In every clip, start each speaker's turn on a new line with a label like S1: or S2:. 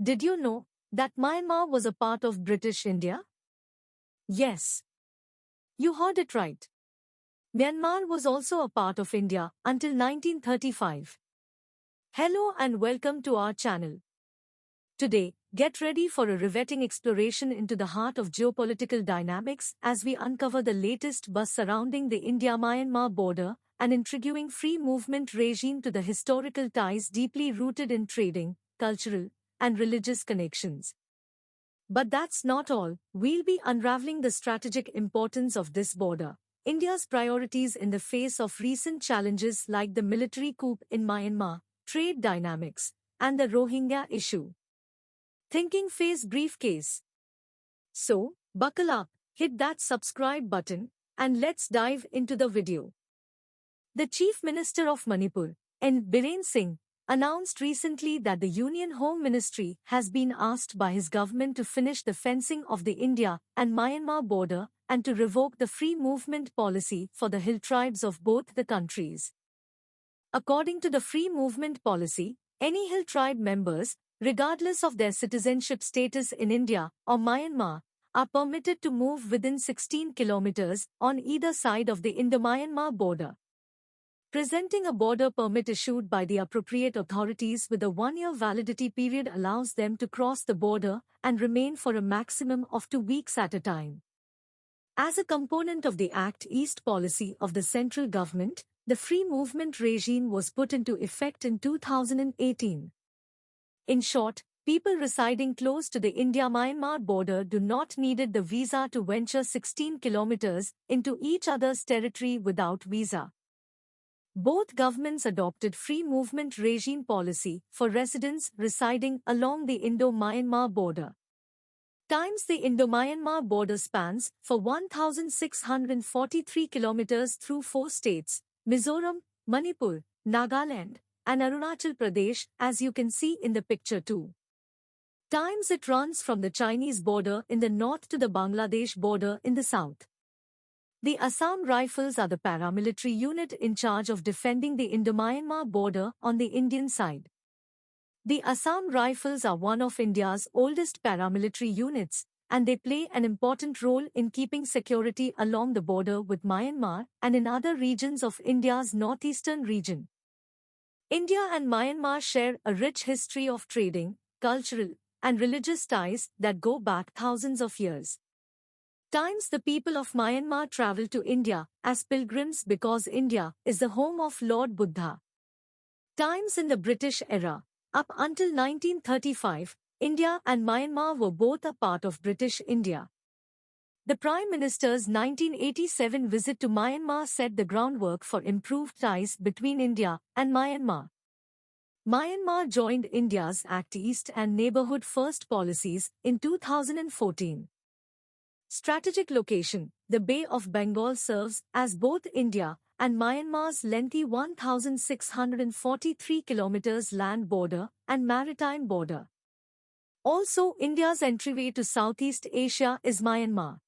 S1: Did you know that Myanmar was a part of British India? Yes, you heard it right. Myanmar was also a part of India until 1935. Hello and welcome to our channel. Today, get ready for a riveting exploration into the heart of geopolitical dynamics as we uncover the latest buzz surrounding the India-Myanmar border, an intriguing free movement regime to the historical ties deeply rooted in trading, cultural, and religious connections. But that's not all. We'll be unraveling the strategic importance of this border, India's priorities in the face of recent challenges like the military coup in Myanmar, trade dynamics, and the Rohingya issue. Thinking Phase Briefcase. So, buckle up, hit that subscribe button, and let's dive into the video. The Chief Minister of Manipur, Biren Singh, announced recently that the Union Home Ministry has been asked by his government to finish the fencing of the India and Myanmar border and to revoke the free movement policy for the hill tribes of both the countries. According to the free movement policy, any hill tribe members, regardless of their citizenship status in India or Myanmar, are permitted to move within 16 kilometers on either side of the Indo-Myanmar border. Presenting a border permit issued by the appropriate authorities with a one-year validity period allows them to cross the border and remain for a maximum of 2 weeks at a time. As a component of the Act East policy of the central government, the free movement regime was put into effect in 2018. In short, people residing close to the India-Myanmar border do not need the visa to venture 16 kilometers into each other's territory without visa. Both governments adopted free movement regime policy for residents residing along the Indo-Myanmar border. The Indo-Myanmar border spans for 1,643 kilometers through 4 states, Mizoram, Manipur, Nagaland, and Arunachal Pradesh, as you can see in the picture too. It runs from the Chinese border in the north to the Bangladesh border in the south. The Assam Rifles are the paramilitary unit in charge of defending the Indo-Myanmar border on the Indian side. The Assam Rifles are one of India's oldest paramilitary units, and they play an important role in keeping security along the border with Myanmar and in other regions of India's northeastern region. India and Myanmar share a rich history of trading, cultural, and religious ties that go back thousands of years. The people of Myanmar travel to India as pilgrims because India is the home of Lord Buddha. In the British era, up until 1935, India and Myanmar were both a part of British India. The Prime Minister's 1987 visit to Myanmar set the groundwork for improved ties between India and Myanmar. Myanmar joined India's Act East and Neighbourhood First policies in 2014. Strategic location: the Bay of Bengal serves as both India and Myanmar's lengthy 1,643 kilometers land border and maritime border. Also, India's entryway to Southeast Asia is Myanmar.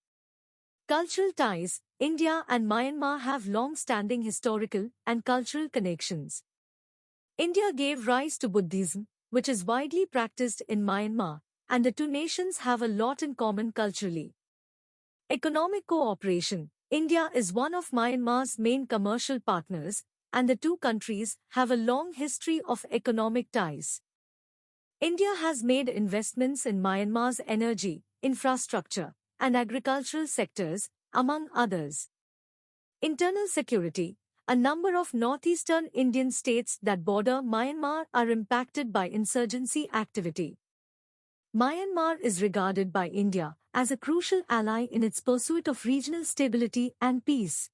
S1: Cultural ties: India and Myanmar have long-standing historical and cultural connections. India gave rise to Buddhism, which is widely practiced in Myanmar, and the two nations have a lot in common culturally. Economic cooperation: India is one of Myanmar's main commercial partners, and the two countries have a long history of economic ties. India has made investments in Myanmar's energy, infrastructure, and agricultural sectors, among others. Internal security: a number of northeastern Indian states that border Myanmar are impacted by insurgency activity. Myanmar is regarded by India as a crucial ally in its pursuit of regional stability and peace.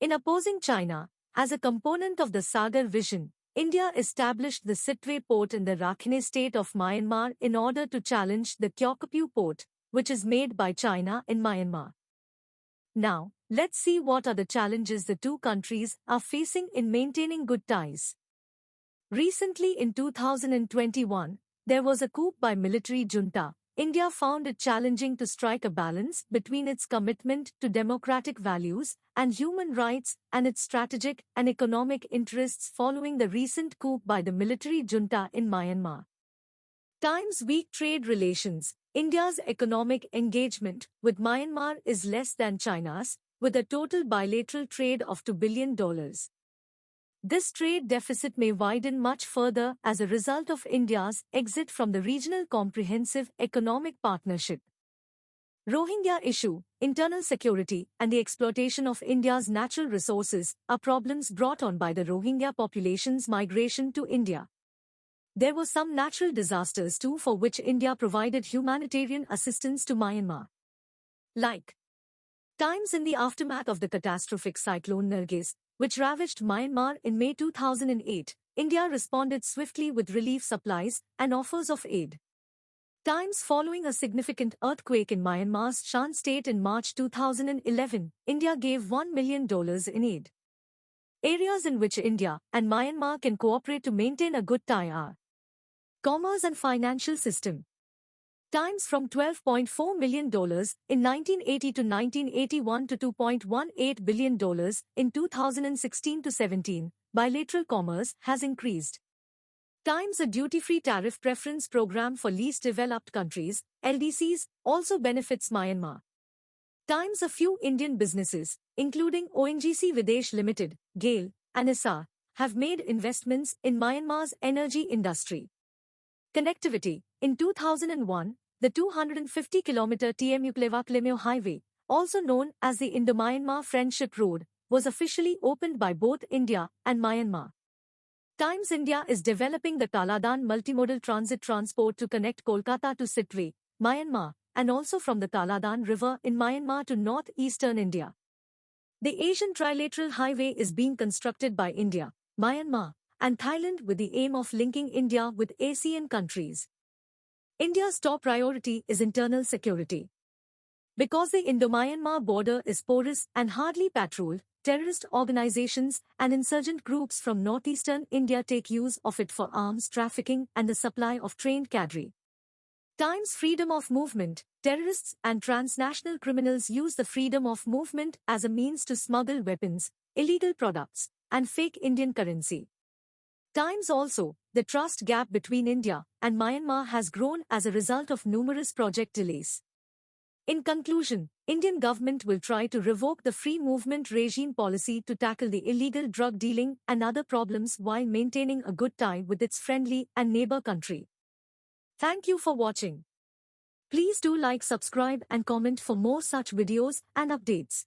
S1: In opposing China, as a component of the Sagar Vision, India established the Sitwe port in the Rakhine state of Myanmar in order to challenge the Kyaukphyu port, which is made by China in Myanmar. Now, let's see what are the challenges the two countries are facing in maintaining good ties. Recently in 2021, there was a coup by military junta. India found it challenging to strike a balance between its commitment to democratic values and human rights and its strategic and economic interests following the recent coup by the military junta in Myanmar. Times weak trade relations. India's economic engagement with Myanmar is less than China's, with a total bilateral trade of $2 billion. This trade deficit may widen much further as a result of India's exit from the Regional Comprehensive Economic Partnership. Rohingya issue, internal security, and the exploitation of India's natural resources are problems brought on by the Rohingya population's migration to India. There were some natural disasters too for which India provided humanitarian assistance to Myanmar. Like times in the aftermath of the catastrophic cyclone Nargis, which ravaged Myanmar in May 2008, India responded swiftly with relief supplies and offers of aid. Times following a significant earthquake in Myanmar's Shan state in March 2011, India gave $1 million in aid. Areas in which India and Myanmar can cooperate to maintain a good tie are commerce and financial system. Times from $12.4 million in 1980 to 1981 to $2.18 billion in 2016 to 17, bilateral commerce has increased. Times a duty-free tariff preference program for least developed countries, LDCs, also benefits Myanmar. Times a few Indian businesses, including ONGC Videsh Limited, GAIL, and Essar, have made investments in Myanmar's energy industry. Connectivity. In 2001, the 250-kilometer TMU-Klewa-Klemio Highway, also known as the Indo-Myanmar Friendship Road, was officially opened by both India and Myanmar. Times India is developing the Kaladan multimodal transit transport to connect Kolkata to Sitwe, Myanmar, and also from the Kaladan River in Myanmar to northeastern India. The Asian Trilateral Highway is being constructed by India, Myanmar, and Thailand with the aim of linking India with ASEAN countries. India's top priority is internal security. Because the Indo-Myanmar border is porous and hardly patrolled, terrorist organizations and insurgent groups from northeastern India take use of it for arms trafficking and the supply of trained cadre. Times freedom of movement. Terrorists and transnational criminals use the freedom of movement as a means to smuggle weapons, illegal products, and fake Indian currency. Times also, the trust gap between India and Myanmar has grown as a result of numerous project delays. In conclusion, Indian government will try to revoke the free movement regime policy to tackle the illegal drug dealing and other problems while maintaining a good tie with its friendly and neighbor country. Thank you for watching. Please do like, subscribe and comment for more such videos and updates.